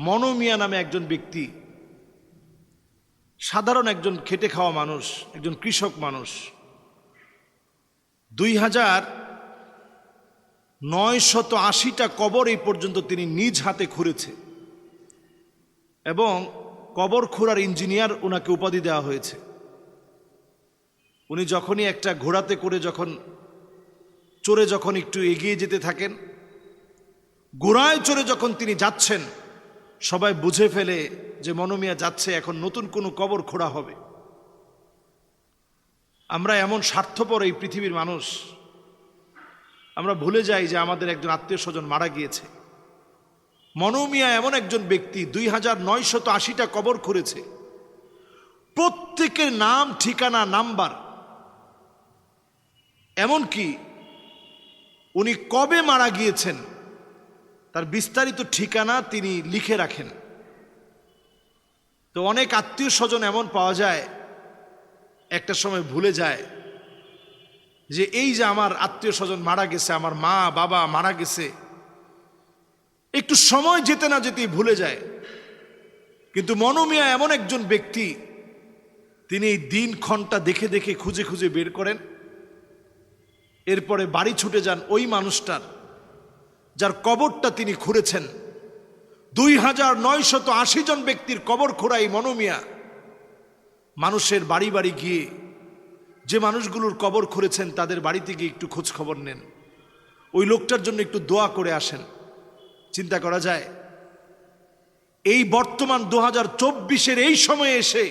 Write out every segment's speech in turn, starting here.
মনো মিয়া নামে একজন ব্যক্তি, সাধারণ একজন খেটে খাওয়া মানুষ, একজন কৃষক মানুষ, 2980টা কবর এই পর্যন্ত তিনি নিজ হাতে খুঁড়েছে এবং কবর খোঁড়ার ইঞ্জিনিয়ার ওনাকে উপাধি দেওয়া হয়েছে। উনি যখনই একটা ঘোড়াতে করে চড়ে যখন একটু এগিয়ে যেতে থাকেন, ঘোড়ায় চড়ে যখন তিনি যাচ্ছেন, সবাই বুঝে ফেলে যে মনো মিয়া যাচ্ছে এখন নতুন কোনো কবর খোঁড়া হবে। আমরা এমন স্বার্থপর এই পৃথিবীর মানুষ, আমরা ভুলে যাই যে আমাদের একজন আত্মীয় স্বজন মারা গিয়েছে। মনো মিয়া এমন একজন ব্যক্তি 2980টা কবর খুঁড়েছে, প্রত্যেকের নাম, ঠিকানা, নাম্বার, এমনকি উনি কবে মারা গিয়েছেন তার বিস্তারিত ঠিকানা তিনি লিখে রাখেন। তো অনেক আত্মীয় স্বজন এমন পাওয়া যায় একটা সময় ভুলে যায় যে এই যে আমার আত্মীয় স্বজন মারা গেছে, আমার মা বাবা মারা গেছে, একটু সময় যেতে না যেতেই ভুলে যায়। কিন্তু মনো মিয়া এমন একজন ব্যক্তি, তিনি এই দিনক্ষণটা দেখে দেখে খুঁজে খুঁজে বের করেন, এরপরে বাড়ি ছুটে যান ওই মানুষটার যার কবরটা তিনি খুঁড়েছেন। 2980 জন ব্যক্তির কবর খোঁড়াই মনো মিয়া মানুষের বাড়ি বাড়ি গিয়ে যে মানুষগুলোর কবর খুঁড়েছেন তাদের বাড়িতে গিয়ে একটু খোঁজ খবর নেন, ওই লোকটার জন্য একটু দোয়া করে আসেন। চিন্তা করা যায় এই বর্তমান 2024-এর এই সময়ে এসে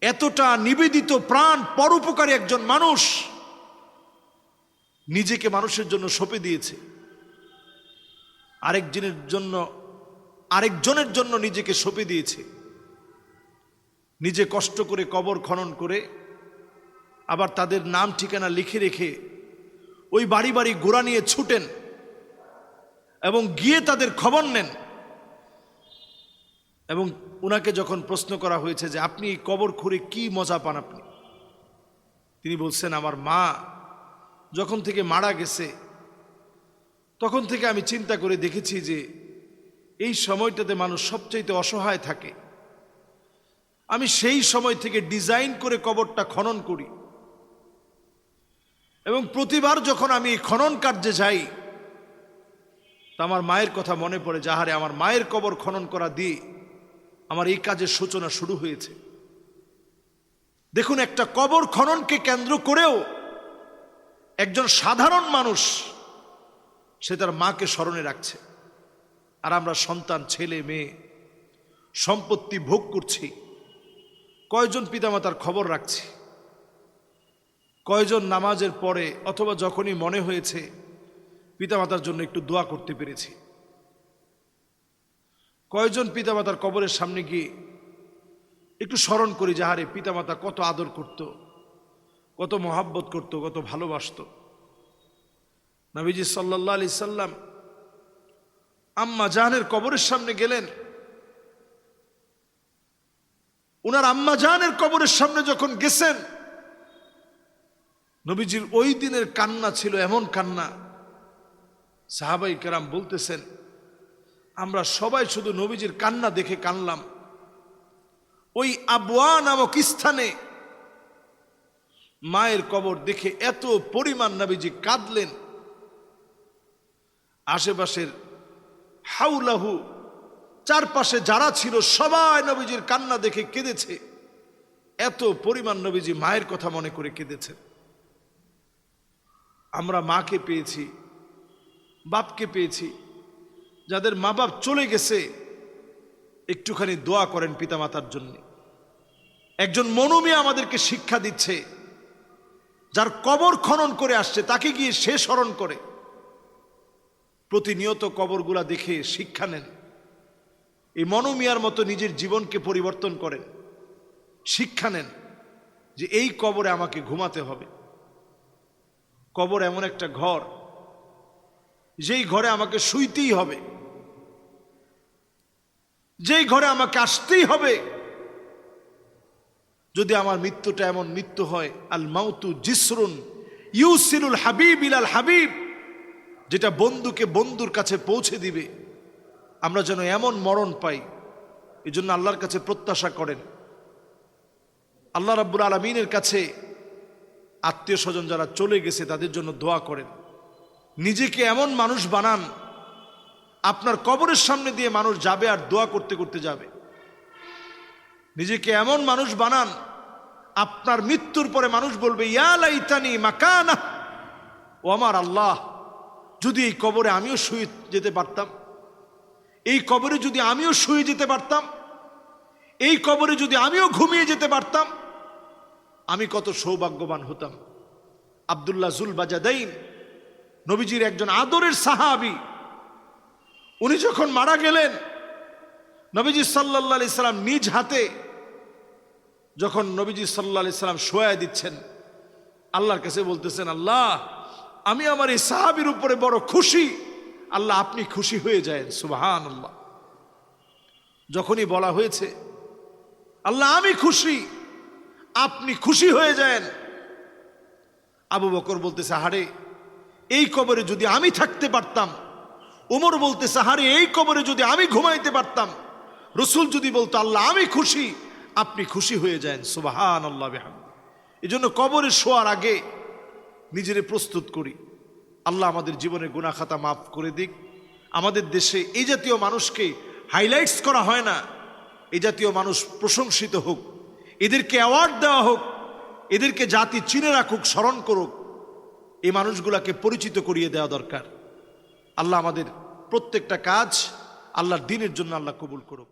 এতটা নিবেদিত প্রাণ পরোপকারী একজন মানুষ নিজেকে মানুষের জন্য সঁপে দিয়েছে, আরেকজনের জন্য নিজেকে সঁপে দিয়েছে। নিজে কষ্ট করে কবর খনন করে আবার তাদের নাম ঠিকানা লিখে রেখে ওই বাড়ি বাড়ি ঘোড়া নিয়ে ছুটেন এবং গিয়ে তাদের খবর নেন। এবং ওনাকে যখন প্রশ্ন করা হয়েছে যে আপনি এই কবর খুঁড়ে কি মজা পান আপনি, তিনি বলছেন আমার মা যখন থেকে মারা গেছে তখন থেকে আমি চিন্তা করে দেখেছি যে এই সময়টাতে মানুষ সবচাইতে অসহায় থাকে। আমি সেই সময় থেকে ডিজাইন করে কবরটা খনন করি এবং প্রতিবার যখন আমি এই খনন কার্যে যাই তা আমার মায়ের কথা মনে পড়ে, যাহারে আমার মায়ের কবর খনন করা দিয়ে আমার এই কাজের সূচনা শুরু হয়েছে। দেখুন, একটা কবর খননকে কেন্দ্র করেও একজন সাধারণ মানুষ সে তার মাকে স্মরণে রাখছে, আর আমরা সন্তান, ছেলে মেয়ে, সম্পত্তি ভোগ করছি। কয়জন পিতামাতার খবর রাখছি, কয়জন নামাজের পরে অথবা যখনই মনে হয়েছে পিতামাতার জন্য একটু দোয়া করতে পেরেছি, কয়জন পিতামাতার কবরের সামনে গিয়ে একটু স্মরণ করি যাহারে পিতামাতা কত আদর করত, কত মহাব্বত করত, কত ভালোবাসত। নবীজি সাল্লাল্লাহু আলাইহি সাল্লাম আম্মা জানের কবরের সামনে গেলেন। উনার আম্মা জানের কবরের সামনে যখন গেছেন, নবীজির ওই দিনের কান্না ছিল এমন কান্না, সাহাবাই কেরাম বলতেছেন আমরা সবাই শুধু নবীজির কান্না দেখে কানলাম। ওই আবওয়া নামক স্থানে মায়ের কবর দেখে এত পরিমাণ নবীজি কাঁদলেন, আশেপাশের হাউলাহু চারপাশে যারা ছিল সবাই নবীজির কান্না দেখে কেঁদেছে। এত পরিমাণ নবীজি মায়ের কথা মনে করে কেঁদেছেন। আমরা মাকে পেয়েছি, বাপকে পেয়েছি, যাদের মা বাপ চলে গেছে একটুখানি দোয়া করেন পিতামাতার জন্য। একজন মনো মিয়া আমাদেরকে শিক্ষা দিচ্ছে, যার কবর খনন করে আসছে তাকে গিয়ে সে স্মরণ করে। প্রতিনিয়ত কবরগুলা দেখে শিক্ষা নেন। এই মনো মিয়ার মতো নিজের জীবনকে পরিবর্তন করেন, শিক্ষা নেন যে এই কবরে আমাকে ঘুমাতে হবে। কবর এমন একটা ঘর যেই ঘরে আমাকে শুইতেই হবে, যেই ঘরে আমাকে আসতেই হবে। যদি আমার মৃত্যুটা এমন মৃত্যু হয়, আল মাউতু জিসরুন ইউসিলুল হাবিব ইলাল হাবিব, যেটা বন্ধুকে বন্ধুর কাছে পৌঁছে দিবে। আমরা যেন এমন মরণ পাই, এই জন্য আল্লাহর কাছে প্রত্যাশা করেন। আল্লাহ রাব্বুল আলামিনের কাছে আত্মীয় স্বজন যারা চলে গেছে তাদের জন্য দোয়া করেন। নিজেকে এমন মানুষ বানান, আপনার কবরের সামনে দিয়ে মানুষ যাবে আর দোয়া করতে করতে যাবে। নিজেকে এমন মানুষ বানান, আপনার মৃত্যুর পরে মানুষ বলবে ইয়া লাইতানি মাকানা, ও আমার আল্লাহ, যদি এই কবরে আমিও শুয়ে যেতে পারতাম, এই কবরে যদি আমিও শুয়ে যেতে পারতাম, এই কবরে যদি আমিও ঘুমিয়ে যেতে পারতাম, আমি কত সৌভাগ্যবান হতাম। আব্দুল্লাহ জুল বাজাদাইন, নবীজির একজন আদরের সাহাবী, উনি যখন মারা গেলেন, নবীজি সাল্লাল্লাহু আলাইহি সাল্লাম নিজ হাতে যখন নবীজি সাল্লাল্লাহু আলাইহি সাল্লাম শোয়া দিচ্ছেন, আল্লাহর কাছে বলতেছেন, আল্লাহ আমি আমার এই সাহাবীর উপরে বড় খুশি, আল্লাহ আপনি খুশি হয়ে যায়। সুবহানাল্লাহ। যখনই বলা হয়েছে আল্লাহ আমি খুশি, আপনি খুশি হয়ে যান, আবু বকর বলতেছে হারে এই কবরে যদি আমি থাকতে পারতাম, ওমর বলতেছে হারে এই কবরে যদি আমি ঘুমাইতে পারতাম, রাসূল যদি বলতো আল্লাহ আমি খুশি, আপনি খুশি হয়ে যান। সুবহানাল্লাহ বিহামদি। এজন্য কবরে শোয়ার আগে নিজেরে প্রস্তুত করি। আল্লাহ আমাদের জীবনের গুনাহ খাতা মাফ করে দিক। আমাদের দেশে এই জাতীয় মানুষকে হাইলাইটস করা হয় না, এই জাতীয় মানুষ প্রশংসিত হোক, এদেরকে অ্যাওয়ার্ড দেওয়া হোক, এদেরকে জাতি চিনে রাখুক, স্মরণ করুক, এই মানুষগুলাকে পরিচিত করিয়ে দেওয়া দরকার। আল্লাহ আমাদের প্রত্যেকটা কাজ আল্লাহর দ্বীনের জন্য আল্লাহ কবুল করুক।